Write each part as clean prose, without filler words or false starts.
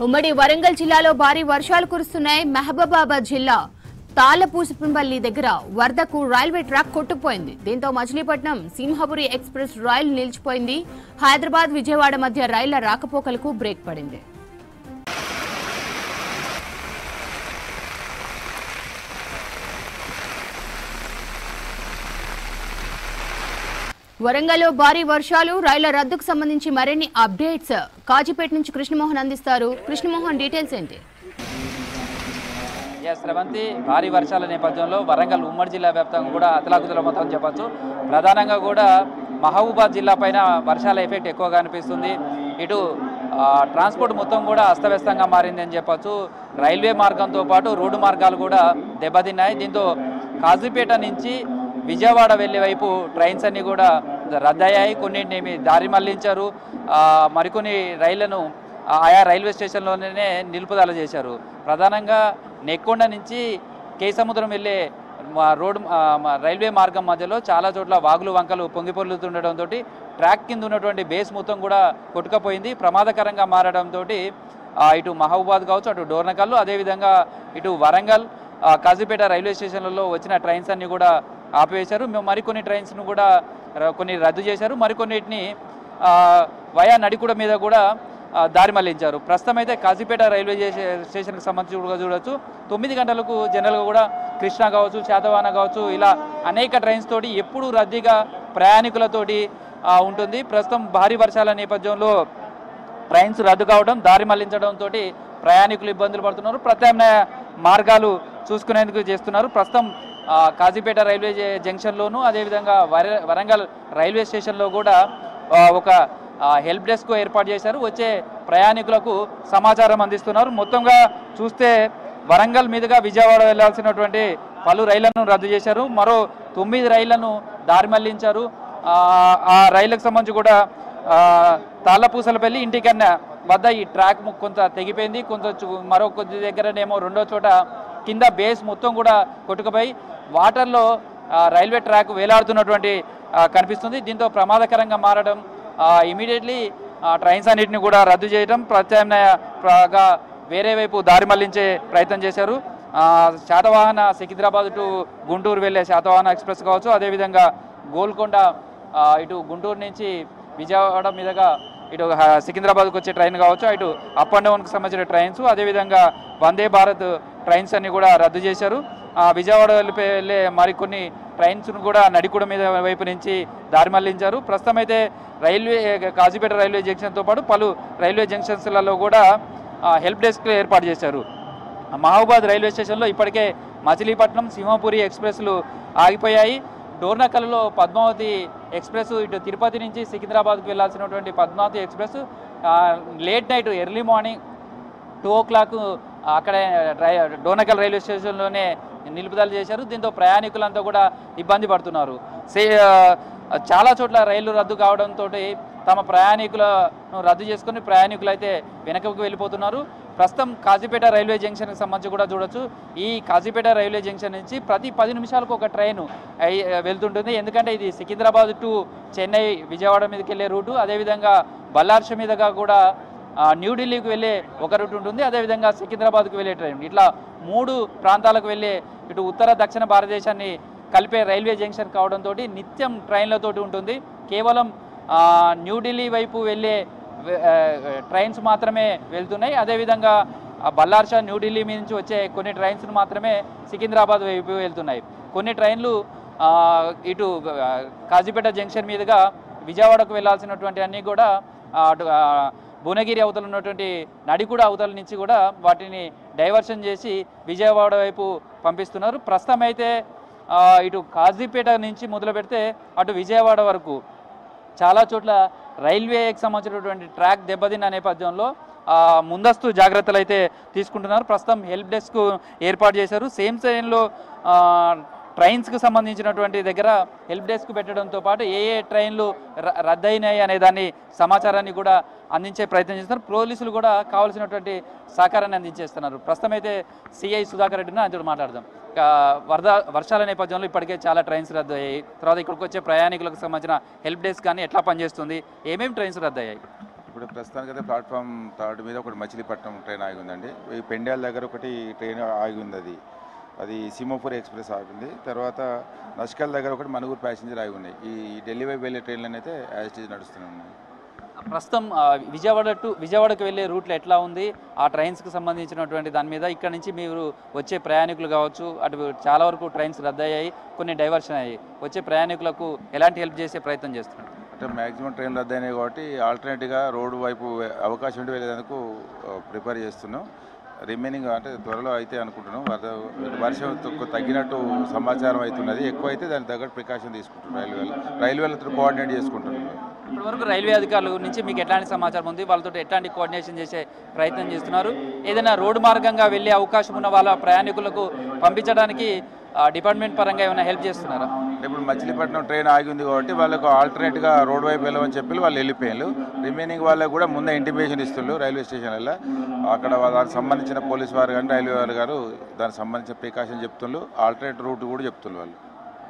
ఉమ్మడి వరంగల్ జిల్లాలో భారీ వర్షాలు కురుస్తున్నాయి. మహబూబాబాద్ జిల్లా తాళ్లపూసపల్లి దగ్గర వరదకు రైల్వే ట్రాక్ కొట్టుకుపోయింది. దీంతో మచిలీపట్నం సింహపురి ఎక్స్ప్రెస్ రైలు నిలిచిపోయింది. హైదరాబాద్ విజయవాడ మధ్య రైళ్ల రాకపోకలకు బ్రేక్ పడింది. వరంగల్లో భారీ వర్షాలు, రైళ్ల రద్దుకు సంబంధించి మరిన్ని అప్డేట్స్ కాజీపేట నుంచి కృష్ణమోహన్ అందిస్తారు. కృష్ణమోహన్, డీటెయిల్స్ ఏంటి? శ్రవంతి, భారీ వర్షాల నేపథ్యంలో వరంగల్ ఉమ్మడి జిల్లా వ్యాప్తంగా కూడా అతలాకుతలమవుతుందని చెప్పచ్చు. ప్రధానంగా కూడా మహబూబాద్ జిల్లా పైన వర్షాల ఎఫెక్ట్ ఎక్కువగా అనిపిస్తుంది. ఇటు ట్రాన్స్పోర్ట్ మొత్తం కూడా అస్తవ్యస్తంగా మారింది అని చెప్పచ్చు. రైల్వే మార్గంతో పాటు రోడ్డు మార్గాలు కూడా దెబ్బతిన్నాయి. దీంతో కాజీపేట నుంచి విజయవాడ వెళ్లే వైపు ట్రైన్స్ అన్ని కూడా రద్దయ్యాయి. కొన్నింటిని దారి మళ్లించారు. మరికొన్ని రైళ్లను ఆయా రైల్వే స్టేషన్లోనే నిలుపుదల చేశారు. ప్రధానంగా నెక్కొండ నుంచి కేసముద్రం వెళ్లే రోడ్డు రైల్వే మార్గం మధ్యలో చాలా చోట్ల వాగులు వంకలు పొంగిపొర్లుతుండటంతో ట్రాక్ కింద ఉన్నటువంటి బేస్ మొత్తం కూడా కొట్టుకపోయింది. ప్రమాదకరంగా మారడంతో ఇటు మహబూబాద్ కావచ్చు, అటు డోర్నకల్లు, అదేవిధంగా ఇటు వరంగల్ కాజీపేట రైల్వే స్టేషన్లలో వచ్చిన ట్రైన్స్ అన్ని కూడా ఆపివేశారు. మరికొన్ని ట్రైన్స్ను కూడా కొన్ని రద్దు చేశారు. మరికొన్నిటిని వయా నడికుడ మీద కూడా దారి మళ్లించారు. ప్రస్తుతం అయితే కాజీపేట రైల్వే స్టేషన్కి సంబంధించి కూడా చూడవచ్చు. 9 గంటలకు జనరల్గా కూడా కృష్ణా కావచ్చు, శాతవాహన కావచ్చు, ఇలా అనేక ట్రైన్స్ తోటి ఎప్పుడూ రద్దీగా ప్రయాణికులతోటి ఉంటుంది. ప్రస్తుతం భారీ వర్షాల నేపథ్యంలో ట్రైన్స్ రద్దు కావడం, దారి మళ్లించడంతో ప్రయాణికులు ఇబ్బందులు పడుతున్నారు. ప్రత్యామ్నాయ మార్గాలు చూసుకునేందుకు చేస్తున్నారు. ప్రస్తుతం కాజీపేట రైల్వే జంక్షన్లోను, అదేవిధంగా వరంగల్ రైల్వే స్టేషన్లో కూడా ఒక హెల్ప్ డెస్క్ ఏర్పాటు చేశారు. వచ్చే ప్రయాణికులకు సమాచారం అందిస్తున్నారు. మొత్తంగా చూస్తే వరంగల్ మీదుగా విజయవాడ వెళ్లాల్సినటువంటి పలు రైళ్లను రద్దు చేశారు. మరో 9 రైళ్లను దారి మళ్లించారు. ఆ రైళ్లకు సంబంధించి కూడా తాళ్లపూసలపల్లి, ఇంటికన్నా వద్ద ఈ ట్రాక్ కొంత తెగిపోయింది. మరో కొద్ది దగ్గరనేమో రెండో చోట కింద బేస్ మొత్తం కూడా కొట్టుకుపోయి వాటర్లో రైల్వే ట్రాక్ వేలాడుతున్నటువంటి కనిపిస్తుంది. దీంతో ప్రమాదకరంగా మారడం, ఇమీడియట్లీ ట్రైన్స్ అన్నింటినీ కూడా రద్దు చేయడం, ప్రత్యామ్నాయగా వేరే వైపు దారి మళ్లించే ప్రయత్నం చేశారు. శాతవాహన సికింద్రాబాద్ టు గుంటూరు వెళ్ళే శాతవాహన ఎక్స్ప్రెస్ కావచ్చు, అదేవిధంగా గోల్కొండ ఇటు గుంటూరు నుంచి విజయవాడ మీదుగా ఇటు సికింద్రాబాద్కు వచ్చే ట్రైన్ కావచ్చు, ఇటు అప్ అండ్ డౌన్కి సంబంధించిన ట్రైన్స్, అదేవిధంగా వందే భారత్ ట్రైన్స్ అన్ని కూడా రద్దు చేశారు. విజయవాడ వెళ్ళే మరికొన్ని ట్రైన్స్ను కూడా నడికుడ మీద వైపు నుంచి దారి మళ్లించారు. ప్రస్తుతం అయితే కాజీపేట రైల్వే జంక్షన్తో పాటు పలు రైల్వే జంక్షన్స్లలో కూడా హెల్ప్ డెస్క్ ఏర్పాటు చేశారు. మహబూబాద్ రైల్వే స్టేషన్లో ఇప్పటికే మచిలీపట్నం, సింహపురి ఎక్స్ప్రెస్లు ఆగిపోయాయి. డోర్నకల్లో పద్మావతి ఎక్స్ప్రెస్ ఇటు తిరుపతి నుంచి సికింద్రాబాద్కు వెళ్లాల్సినటువంటి Padmavati express late night early morning 2 o'clock అక్కడే డోర్నకల్ రైల్వే స్టేషన్లోనే నిలుపుదల చేశారు. దీంతో ప్రయాణికులంతా కూడా ఇబ్బంది పడుతున్నారు. చాలా చోట్ల రైళ్లు రద్దు కావడంతో తమ ప్రయాణికులను రద్దు చేసుకుని ప్రయాణికులు అయితే వెనకకు వెళ్ళిపోతున్నారు. ప్రస్తుతం కాజీపేట రైల్వే జంక్షన్కి సంబంధించి కూడా చూడొచ్చు. ఈ కాజీపేట రైల్వే జంక్షన్ నుంచి ప్రతి 10 నిమిషాలకు ఒక ట్రైన్ వెళ్తుంటుంది. ఎందుకంటే ఇది సికింద్రాబాద్ టు చెన్నై, విజయవాడ మీదకి వెళ్ళే రూటు, అదేవిధంగా బల్లార్ష మీదుగా కూడా న్యూఢిల్లీకి వెళ్ళే ఒక రూట్ ఉంటుంది, అదేవిధంగా సికింద్రాబాద్కు వెళ్ళే ట్రైన్. ఇట్లా 3 ప్రాంతాలకు వెళ్ళే ఇటు ఉత్తర దక్షిణ భారతదేశాన్ని కలిపే రైల్వే జంక్షన్ కావడంతో నిత్యం ట్రైన్లతోటి ఉంటుంది. కేవలం న్యూఢిల్లీ వైపు వెళ్ళే ట్రైన్స్ మాత్రమే వెళ్తున్నాయి. అదేవిధంగా బల్లార్ష, న్యూఢిల్లీ మీద నుంచి వచ్చే కొన్ని ట్రైన్స్ను మాత్రమే సికింద్రాబాద్ వైపు వెళ్తున్నాయి. కొన్ని ట్రైన్లు ఇటు కాజీపేట జంక్షన్ మీదుగా విజయవాడకు వెళ్లాల్సినటువంటి అన్నీ కూడా భువనగిరి అవతల ఉన్నటువంటి నడికుడ అవతల నుంచి కూడా వాటిని డైవర్షన్ చేసి విజయవాడ వైపు పంపిస్తున్నారు. ప్రస్తుతం అయితే ఇటు కాజీపేట నుంచి మొదలు పెడితే అటు విజయవాడ వరకు చాలా చోట్ల రైల్వేకి సంబంధించినటువంటి ట్రాక్ దెబ్బతిన్న నేపథ్యంలో ముందస్తు జాగ్రత్తలు అయితే తీసుకుంటున్నారు. ప్రస్తుతం హెల్ప్ డెస్క్ ఏర్పాటు చేశారు. సేమ్ ట్రైన్లో ట్రైన్స్కి సంబంధించినటువంటి దగ్గర హెల్ప్ డెస్క్ పెట్టడంతో పాటు ఏ ట్రైన్లు రద్దయినాయి అనే దాన్ని సమాచారాన్ని కూడా అందించే ప్రయత్నం చేస్తున్నారు. పోలీసులు కూడా కావాల్సినటువంటి సహకారాన్ని అందించేస్తున్నారు. ప్రస్తుతం అయితే సిఐ సుధాకర్ రెడ్డిని ఆయనతో మాట్లాడదాం. వర్షాల నేపథ్యంలో ఇప్పటికే చాలా ట్రైన్స్ రద్దు అయ్యాయి. తర్వాత ఇక్కడికి వచ్చే ప్రయాణికులకు సంబంధించిన హెల్ప్ డెస్క్ కానీ ఎట్లా పనిచేస్తుంది, ఏమేమి ట్రైన్స్ రద్దు అయ్యాయి? ఇప్పుడు ప్రస్తుతానికైతే ప్లాట్ఫామ్ 3 మీద ఒకటి మచిలీపట్నం ట్రైన్ ఆగి ఉందండి. ఈ పెండ్యాల దగ్గర ఒకటి ట్రైన్ ఆగి ఉంది, అది సింహపురి ఎక్స్ప్రెస్ ఆగింది. తర్వాత నష్కల్ దగ్గర ఒకటి మనుగురు ప్యాసింజర్ ఆగి ఉన్నాయి. ఈ ఢిల్లీ వైపు వెళ్ళే ట్రైన్లు అయితే యాజ్ ఇట్ ఈజ్ నడుస్తున్నాయి. ప్రస్తుతం విజయవాడకు వెళ్ళే రూట్లో ఎట్లా ఉంది ఆ ట్రైన్స్కి సంబంధించినటువంటి దాని మీద ఇక్కడ నుంచి మీరు వచ్చే ప్రయాణికులు కావచ్చు, అటు చాలా వరకు ట్రైన్స్ రద్దయ్యాయి, కొన్ని డైవర్షన్ అయ్యాయి, వచ్చే ప్రయాణికులకు ఎలాంటి హెల్ప్ చేసే ప్రయత్నం చేస్తున్నారు? అంటే మ్యాక్సిమం ట్రైన్లు రద్దయినాయి కాబట్టి ఆల్టర్నేట్గా రోడ్డు వైపు అవకాశం ఉంటే వెళ్ళేందుకు ప్రిపేర్ చేస్తున్నాం. రిమైనింగ్ అంటే త్వరలో అయితే అనుకుంటున్నాం. వర్షం తగ్గినట్టు సమాచారం అవుతున్నది, ఎక్కువ అయితే దాని తగ్గట్టు ప్రికాషన్ తీసుకుంటున్నాం. రైల్వేలతో కోఆర్డినేట్ చేసుకుంటున్నాం. ఇప్పటివరకు రైల్వే అధికారుల నుంచి మీకు ఎట్లాంటి సమాచారం ఉంది, వాళ్ళతో ఎట్లాంటి కోఆర్డినేషన్ చేసే ప్రయత్నం చేస్తున్నారు? ఏదైనా రోడ్డు మార్గంగా వెళ్ళే అవకాశం ఉన్న వాళ్ళ ప్రయాణికులకు పంపించడానికి డిపార్ట్మెంట్ పరంగా ఏమైనా హెల్ప్ చేస్తున్నారా? ఇప్పుడు మచిలీపట్నం ట్రైన్ ఆగి ఉంది కాబట్టి వాళ్ళకు ఆల్టర్నేట్గా రోడ్ వైపు వెళ్ళమని చెప్పి వాళ్ళు వెళ్ళిపోయారు. రిమైనింగ్ వాళ్ళకు కూడా ముందే ఇంటిమేషన్ ఇస్తున్నారు రైల్వే స్టేషన్లలో. అక్కడ దానికి సంబంధించిన పోలీస్ వారు కానీ రైల్వే వారు గారు దానికి సంబంధించిన ప్రికాషన్ చెప్తున్నారు, ఆల్టర్నేట్ రూట్ కూడా చెప్తున్నారు వాళ్ళు.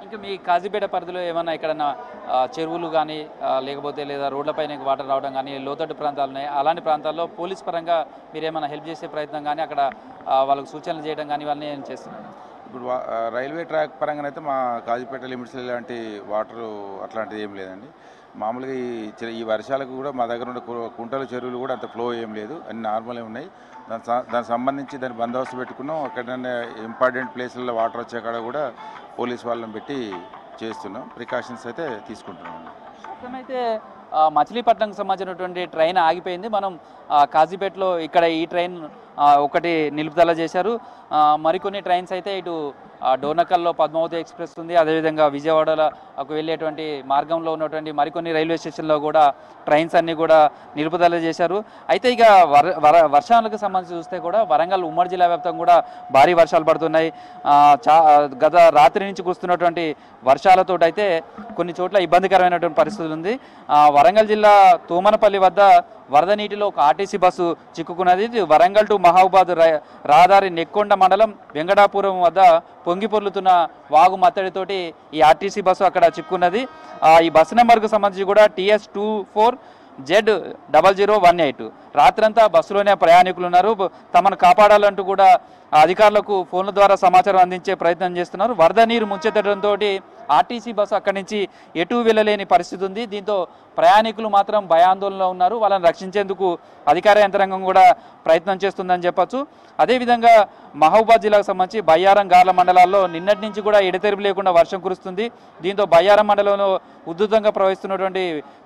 ఇంకా మీ కాజీపేట పరిధిలో ఏమన్నా ఎక్కడన్నా చెరువులు కానీ లేకపోతే లేదా రోడ్లపైన వాటర్ రావడం కానీ లోతట్టు ప్రాంతాలు ఉన్నాయి, అలాంటి ప్రాంతాల్లో పోలీస్ పరంగా మీరు ఏమైనా హెల్ప్ చేసే ప్రయత్నం కానీ అక్కడ వాళ్ళకు సూచనలు చేయడం కానీ ఇవన్నీ ఏం చేస్తున్నారు? ఇప్పుడు రైల్వే ట్రాక్ పరంగా అయితే మా కాజీపేట లిమిట్స్ ఇలాంటి వాటరు అట్లాంటిది ఏం లేదండి. మామూలుగా ఈ వర్షాలకు కూడా మా దగ్గర ఉన్న కుంటలు చెరువులు కూడా అంత ఫ్లో ఏం లేదు, అన్ని నార్మలే ఉన్నాయి. దానికి సంబంధించి దాన్ని బందోబస్తు పెట్టుకున్నాం. ఎక్కడైనా ఇంపార్టెంట్ ప్లేసుల్లో వాటర్ వచ్చే కాడ కూడా పోలీస్ వాళ్ళని పెట్టి చేస్తున్నాం, ప్రికాషన్స్ అయితే తీసుకుంటున్నాం. అయితే మచిలీపట్నంకి సంబంధించినటువంటి ట్రైన్ ఆగిపోయింది. మనం కాజీపేటలో ఇక్కడ ఈ ట్రైన్ ఒకటి నిలుపుదల చేశారు. మరికొన్ని ట్రైన్స్ అయితే ఇటు డోర్నకల్లో పద్మావతి ఎక్స్ప్రెస్ ఉంది, అదేవిధంగా విజయవాడకు వెళ్ళేటువంటి మార్గంలో ఉన్నటువంటి మరికొన్ని రైల్వే స్టేషన్లో కూడా ట్రైన్స్ అన్నీ కూడా నిలుపుదల చేశారు. అయితే ఇక వర్షాలకు సంబంధించి చూస్తే కూడా వరంగల్ ఉమ్మడి జిల్లా వ్యాప్తంగా కూడా భారీ వర్షాలు పడుతున్నాయి. గత రాత్రి నుంచి కురుస్తున్నటువంటి వర్షాలతో అయితే కొన్ని చోట్ల ఇబ్బందికరమైనటువంటి పరిస్థితులు ఉంది. వరంగల్ జిల్లా తోమనపల్లి వద్ద వరద నీటిలో ఒక ఆర్టీసీ బస్సు చిక్కుకున్నది. వరంగల్ టు మహబూబాద్ రహదారి నెక్కొండ మండలం వెంకటాపురం వద్ద పొంగి పొర్లుతున్న వాగు మత్తడితోటి ఈ ఆర్టీసీ బస్సు అక్కడ చిక్కున్నది. ఈ బస్సు నెంబర్కు సంబంధించి కూడా TS24Z0018. రాత్రంతా బస్సులోనే ప్రయాణికులు ఉన్నారు. తమను కాపాడాలంటూ కూడా అధికారులకు ఫోన్ల ద్వారా సమాచారం అందించే ప్రయత్నం చేస్తున్నారు. వరద నీరు ముంచెత్తడంతో ఆర్టీసీ బస్సు అక్కడి నుంచి ఎటు వెళ్ళలేని పరిస్థితి ఉంది. దీంతో ప్రయాణికులు మాత్రం భయాందోళనలో ఉన్నారు. వాళ్ళని రక్షించేందుకు అధికార యంత్రాంగం కూడా ప్రయత్నం చేస్తుందని చెప్పచ్చు. అదేవిధంగా మహబూబాద్ జిల్లాకు సంబంధించి బయ్యారం గార్ల మండలాల్లో నిన్నటి నుంచి కూడా ఎడతెరిపి లేకుండా వర్షం కురుస్తుంది. దీంతో బయ్యారం మండలంలో ఉధృతంగా ప్రవహిస్తున్నటువంటి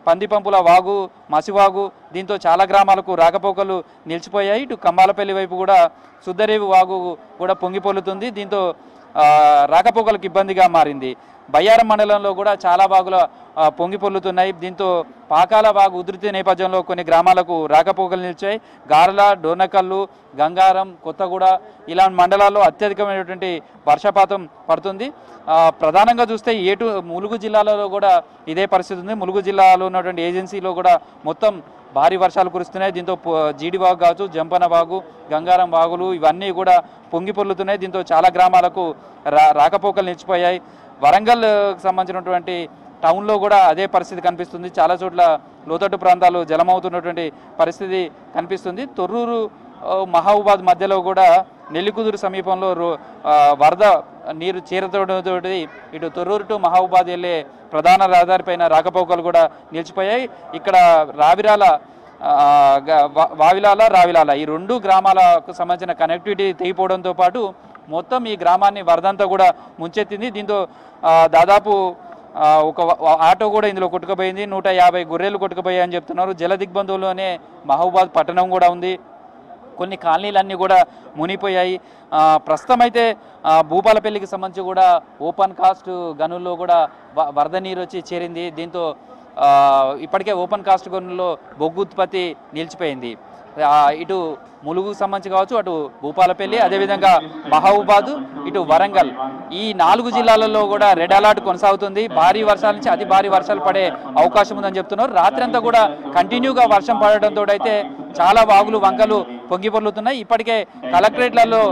పందిపంపుల వాగు, మసివాగు, దీంతో చాలా గ్రామాలకు రాకపోకలు నిలిచిపోయాయి. ఇటు కంబాలపల్లి వైపు కూడా సుద్దరేవి వాగు కూడా పొంగిపొల్లుతుంది. దీంతో రాకపోకలకు ఇబ్బందిగా మారింది. బయ్యారం మండలంలో కూడా చాలా వాగుల పొంగిపొల్లుతున్నాయి. దీంతో పాకాల వాగు ఉధృతి నేపథ్యంలో కొన్ని గ్రామాలకు రాకపోకలు నిలిచాయి. గార్ల, డోర్నకల్లు, గంగారం, కొత్తగూడ ఇలాంటి మండలాల్లో అత్యధికమైనటువంటి వర్షపాతం పడుతుంది. ప్రధానంగా చూస్తే ములుగు జిల్లాలో కూడా ఇదే పరిస్థితి ఉంది. ములుగు జిల్లాలో ఉన్నటువంటి ఏజెన్సీలో కూడా మొత్తం భారీ వర్షాలు కురుస్తున్నాయి. దీంతో జీడి వాగు కావచ్చు, జంపన వాగు, గంగారం వాగులు ఇవన్నీ కూడా పొంగి పొర్లుతున్నాయి. దీంతో చాలా గ్రామాలకు రాకపోకలు నిలిచిపోయాయి. వరంగల్ సంబంధించినటువంటి టౌన్లో కూడా అదే పరిస్థితి కనిపిస్తుంది. చాలా చోట్ల లోతట్టు ప్రాంతాలు జలమవుతున్నటువంటి పరిస్థితి కనిపిస్తుంది. తొర్రూరు మహబూబాద్ మధ్యలో కూడా నెల్లికుదురు సమీపంలో వరద నీరు చేరతోటి ఇటు తొర్రూరు టు మహబూబాద్ వెళ్ళే ప్రధాన రహదారిపైన రాకపోకలు కూడా నిలిచిపోయాయి. ఇక్కడ రావిలాల ఈ రెండు గ్రామాలకు సంబంధించిన కనెక్టివిటీ తెగిపోవడంతో పాటు మొత్తం ఈ గ్రామాన్ని వరదంతా కూడా ముంచెత్తింది. దీంతో దాదాపు ఒక ఆటో కూడా ఇందులో కొట్టుకుపోయింది. 150 గొర్రెలు కొట్టుకుపోయాయి అని చెప్తున్నారు. జల దిగ్బంధంలోనే మహబూబాద్ పట్టణం కూడా ఉంది. కొన్ని కాలనీలన్నీ కూడా మునిగిపోయాయి. ప్రస్తుతం అయితే భూపాలపల్లికి సంబంధించి కూడా ఓపెన్ కాస్ట్ గనుల్లో కూడా వరద నీరు వచ్చి చేరింది. దీంతో ఇప్పటికే ఓపెన్ కాస్ట్ గనుల్లో బొగ్గు ఉత్పత్తి నిలిచిపోయింది. ఇటు ములుగుకు సంబంధించి కావచ్చు, అటు భూపాలపల్లి, అదేవిధంగా మహబూబాద్, ఇటు వరంగల్ ఈ 4 జిల్లాలలో కూడా రెడ్ అలర్ట్ కొనసాగుతుంది. భారీ వర్షాల నుంచి అతి భారీ వర్షాలు పడే అవకాశం ఉందని చెప్తున్నారు. రాత్రి అంతా కూడా కంటిన్యూగా వర్షం పడడంతో అయితే చాలా వాగులు వంకలు పొంగి పొర్లుతున్నాయి. ఇప్పటికే కలెక్టరేట్లలో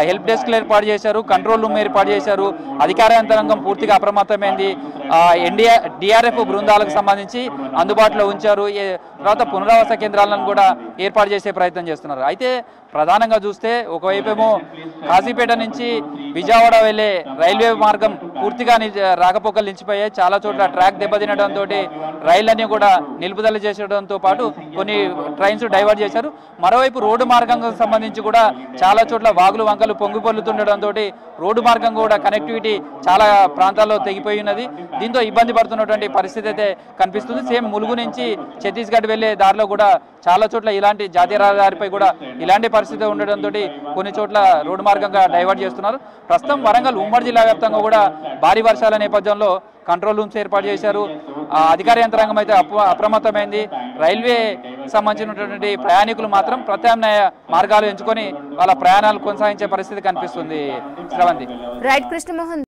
హెల్ప్ డెస్క్లు ఏర్పాటు చేశారు, కంట్రోల్ రూమ్ ఏర్పాటు చేశారు, అధికార యంత్రాంగం పూర్తిగా అప్రమత్తమైంది. డిఆర్ఎఫ్ బృందాలకు సంబంధించి అందుబాటులో ఉంచారు. తర్వాత పునరావాస కేంద్రాలను కూడా ఏర్పాటు చేసే ప్రయత్నం చేస్తున్నారు. అయితే ప్రధానంగా చూస్తే ఒకవైపేమో కాజీపేట నుంచి విజయవాడ వెళ్లే రైల్వే మార్గం పూర్తిగా రాకపోకలు నిలిచిపోయాయి. చాలా చోట్ల ట్రాక్ దెబ్బతినడంతో రైళ్లన్నీ కూడా నిలుపుదల చేసడంతో పాటు కొన్ని ట్రైన్స్ డైవర్ట్ చేశారు. మరోవైపు రోడ్డు మార్గంకు సంబంధించి కూడా చాలా చోట్ల వాగులు వంకలు పొంగిపొర్లుతుండడంతో రోడ్డు మార్గం కూడా కనెక్టివిటీ చాలా ప్రాంతాల్లో తెగిపోయి ఉన్నది. దీంతో ఇబ్బంది పడుతున్నటువంటి పరిస్థితి అయితే కనిపిస్తుంది. సేమ్ ములుగు నుంచి ఛత్తీస్గఢ్ వెళ్లే దారిలో కూడా చాలా చోట్ల ఇలాంటి జాతీయ రహదారిపై కూడా ఇలాంటి పరిస్థితి ఉండడంతో కొన్ని చోట్ల రోడ్డు మార్గంగా డైవర్ట్ చేస్తున్నారు. ప్రస్తుతం వరంగల్ ఉమ్మడి జిల్లా వ్యాప్తంగా కూడా భారీ వర్షాల నేపథ్యంలో కంట్రోల్ రూమ్స్ ఏర్పాటు చేశారు. అధికార యంత్రాంగం అయితే అప్రమత్తమైంది. రైల్వే సంబంధించినటువంటి ప్రయాణికులు మాత్రం ప్రత్యామ్నాయ మార్గాలు ఎంచుకొని వాళ్ళ ప్రయాణాలు కొనసాగించే పరిస్థితి కనిపిస్తుంది. శ్రవంతి. రైట్ కృష్ణమోహన్.